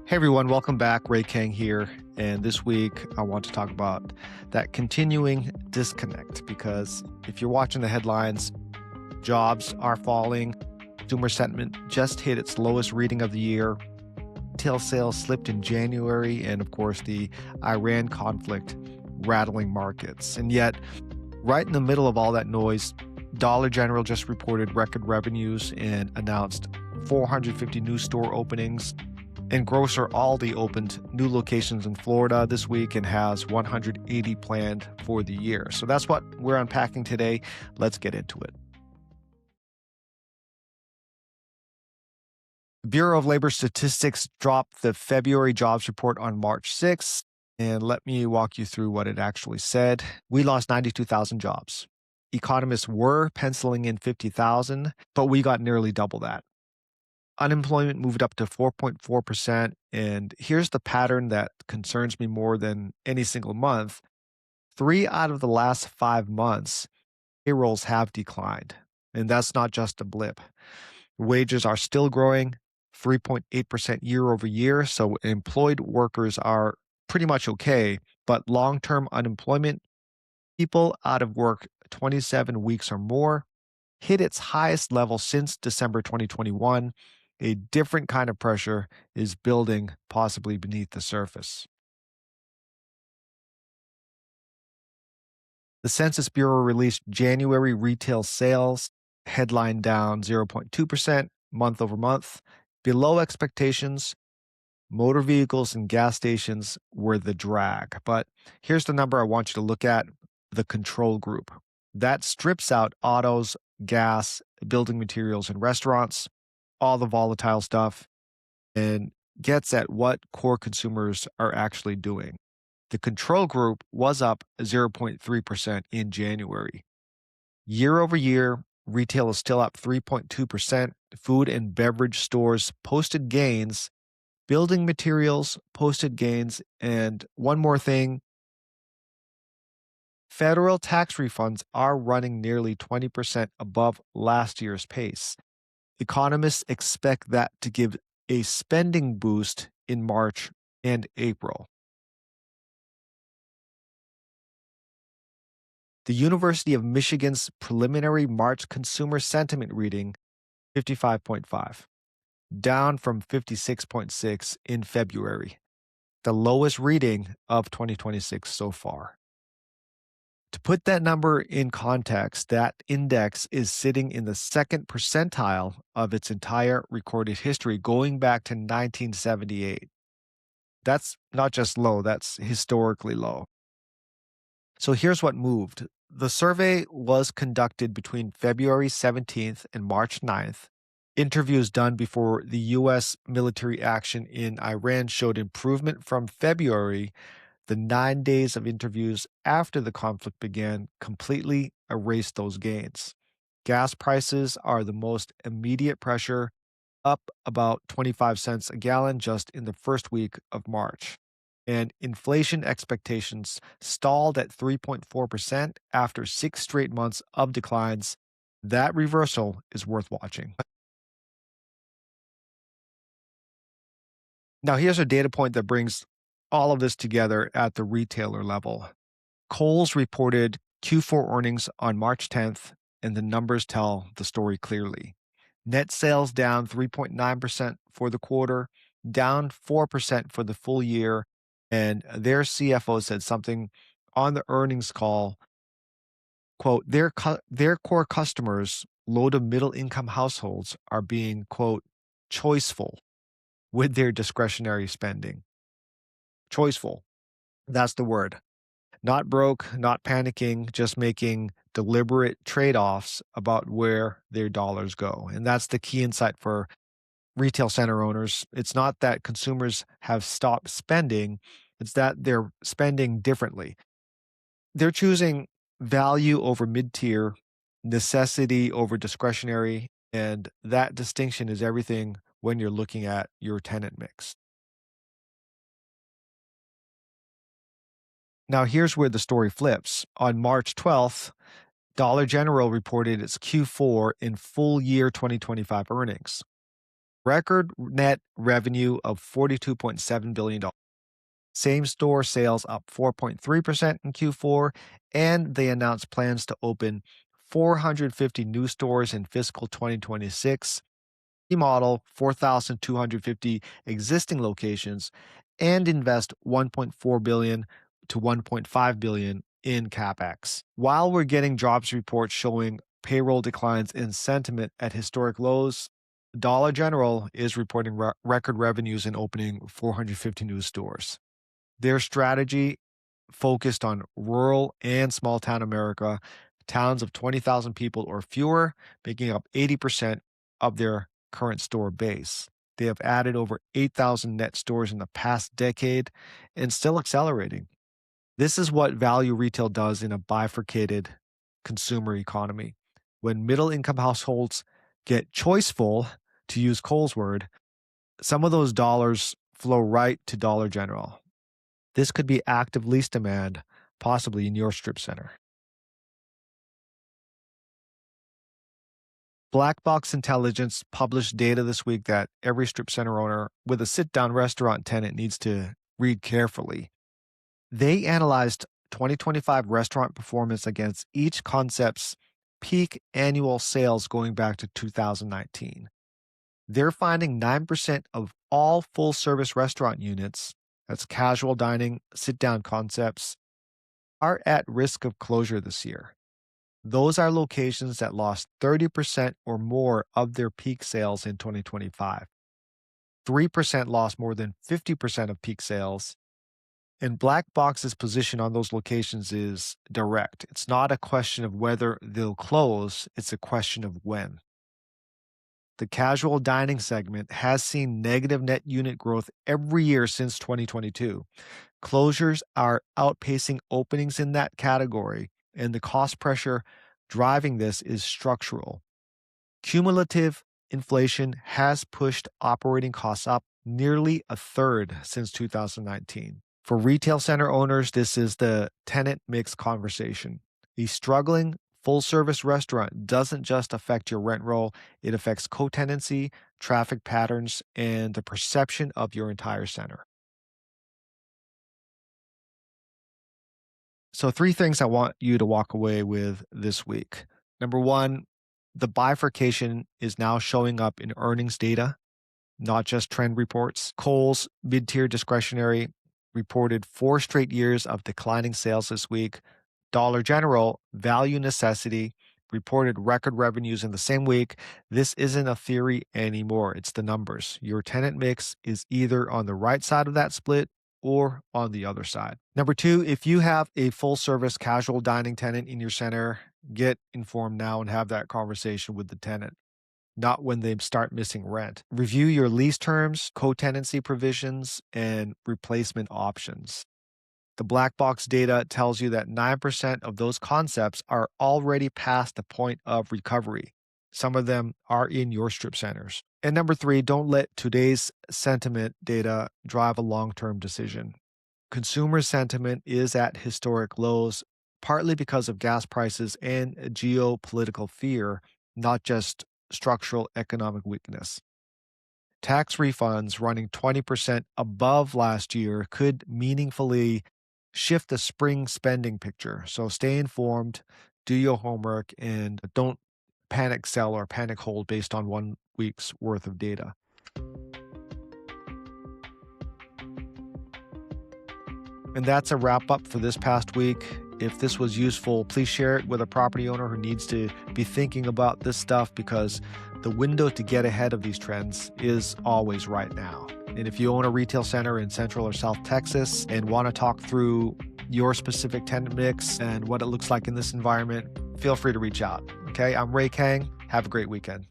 Hey everyone, welcome back. Kang here. And this week I want to talk about that continuing disconnect because if you're watching the headlines, jobs are falling, consumer sentiment just hit its lowest reading of the year, retail sales slipped in January, and of course, the Iran conflict rattling markets. And yet, right in the middle of all that noise, Dollar General just reported record revenues and announced 450 new store openings. And grocer Aldi opened new locations in Florida this week and has 180 planned for the year. So that's what we're unpacking today. Let's get into it. The Bureau of Labor Statistics dropped the February jobs report on March 6th. And let me walk you through what it actually said. We lost 92,000 jobs. Economists were penciling in 50,000, but we got nearly double that. Unemployment moved up to 4.4%. And here's the pattern that concerns me more than any single month. 3 out of the last 5 months, payrolls have declined. And that's not just a blip. Wages are still growing 3.8% year over year. So employed workers are pretty much okay. But long term unemployment, people out of work 27 weeks or more, hit its highest level since December 2021. A different kind of pressure is building possibly beneath the surface. The Census Bureau released January retail sales, headline down 0.2% month over month. Below expectations, motor vehicles and gas stations were the drag. But here's the number I want you to look at, the control group. That strips out autos, gas, building materials, and restaurants, all the volatile stuff, and gets at what core consumers are actually doing. The control group was up 0.3% in January. Year over year, retail is still up 3.2%. Food and beverage stores posted gains. Building materials posted gains. And one more thing, federal tax refunds are running nearly 20% above last year's pace. Economists expect that to give a spending boost in March and April. The University of Michigan's preliminary March consumer sentiment reading, 55.5, down from 56.6 in February, the lowest reading of 2026 so far. To put that number in context, that index is sitting in the second percentile of its entire recorded history, going back to 1978. That's not just low, that's historically low. So here's what moved. The survey was conducted between February 17th and March 9th. Interviews done before the U.S. military action in Iran showed improvement from February. The 9 days of interviews after the conflict began completely erased those gains. Gas prices are the most immediate pressure, up about 25 cents a gallon just in the first week of March. And inflation expectations stalled at 3.4% after 6 straight months of declines. That reversal is worth watching. Now, here's a data point that brings all of this together at the retailer level. Kohl's reported Q4 earnings on March 10th, and the numbers tell the story clearly. Net sales down 3.9% for the quarter, down 4% for the full year, and their CFO said something on the earnings call, quote, their core customers, low to middle income households, are being, quote, choiceful with their discretionary spending. Choiceful. That's the word. Not broke, not panicking, just making deliberate trade-offs about where their dollars go. And that's the key insight for retail center owners. It's not that consumers have stopped spending, it's that they're spending differently. They're choosing value over mid-tier, necessity over discretionary, and that distinction is everything when you're looking at your tenant mix. Now, here's where the story flips. On March 12th, Dollar General reported its Q4 and full year 2025 earnings. Record net revenue of $42.7 billion. Same-store sales up 4.3% in Q4, and they announced plans to open 450 new stores in fiscal 2026, remodel 4,250 existing locations, and invest $1.4 billion to $1.5 billion in capex. While we're getting jobs reports showing payroll declines in sentiment at historic lows, Dollar General is reporting record revenues and opening 450 new stores. Their strategy focused on rural and small town America, towns of 20,000 people or fewer, making up 80% of their current store base. They have added over 8,000 net stores in the past decade and still accelerating. This is what value retail does in a bifurcated consumer economy. When middle income households get choiceful, to use Cole's word, some of those dollars flow right to Dollar General. This could be active lease demand, possibly in your strip center. Black Box Intelligence published data this week that every strip center owner with a sit-down restaurant tenant needs to read carefully. They analyzed 2025 restaurant performance against each concept's peak annual sales going back to 2019. They're finding 9% of all full-service restaurant units, that's casual dining, sit-down concepts, are at risk of closure this year. Those are locations that lost 30% or more of their peak sales in 2025. 3% lost more than 50% of peak sales. And Black Box's position on those locations is direct. It's not a question of whether they'll close, it's a question of when. The casual dining segment has seen negative net unit growth every year since 2022. Closures are outpacing openings in that category, and the cost pressure driving this is structural. Cumulative inflation has pushed operating costs up nearly a third since 2019. For retail center owners, this is the tenant mix conversation. A struggling full-service restaurant doesn't just affect your rent roll, it affects co-tenancy, traffic patterns, and the perception of your entire center. So 3 things I want you to walk away with this week. Number 1, the bifurcation is now showing up in earnings data, not just trend reports. Kohl's mid-tier discretionary reported 4 straight years of declining sales this week. Dollar General, value necessity, reported record revenues in the same week. This isn't a theory anymore. It's the numbers. Your tenant mix is either on the right side of that split or on the other side. Number 2, if you have a full service casual dining tenant in your center, get informed now and have that conversation with the tenant, not when they start missing rent. Review your lease terms, co-tenancy provisions, and replacement options. The black box data tells you that 9% of those concepts are already past the point of recovery. Some of them are in your strip centers. And number 3, don't let today's sentiment data drive a long-term decision. Consumer sentiment is at historic lows, partly because of gas prices and geopolitical fear, not just structural economic weakness. Tax refunds running 20% above last year could meaningfully shift the spring spending picture. So stay informed, do your homework, and don't panic sell or panic hold based on 1 week's worth of data. And that's a wrap up for this past week. If this was useful, please share it with a property owner who needs to be thinking about this stuff, because the window to get ahead of these trends is always right now. And if you own a retail center in Central or South Texas and want to talk through your specific tenant mix and what it looks like in this environment, feel free to reach out. Okay, I'm Kang. Have a great weekend.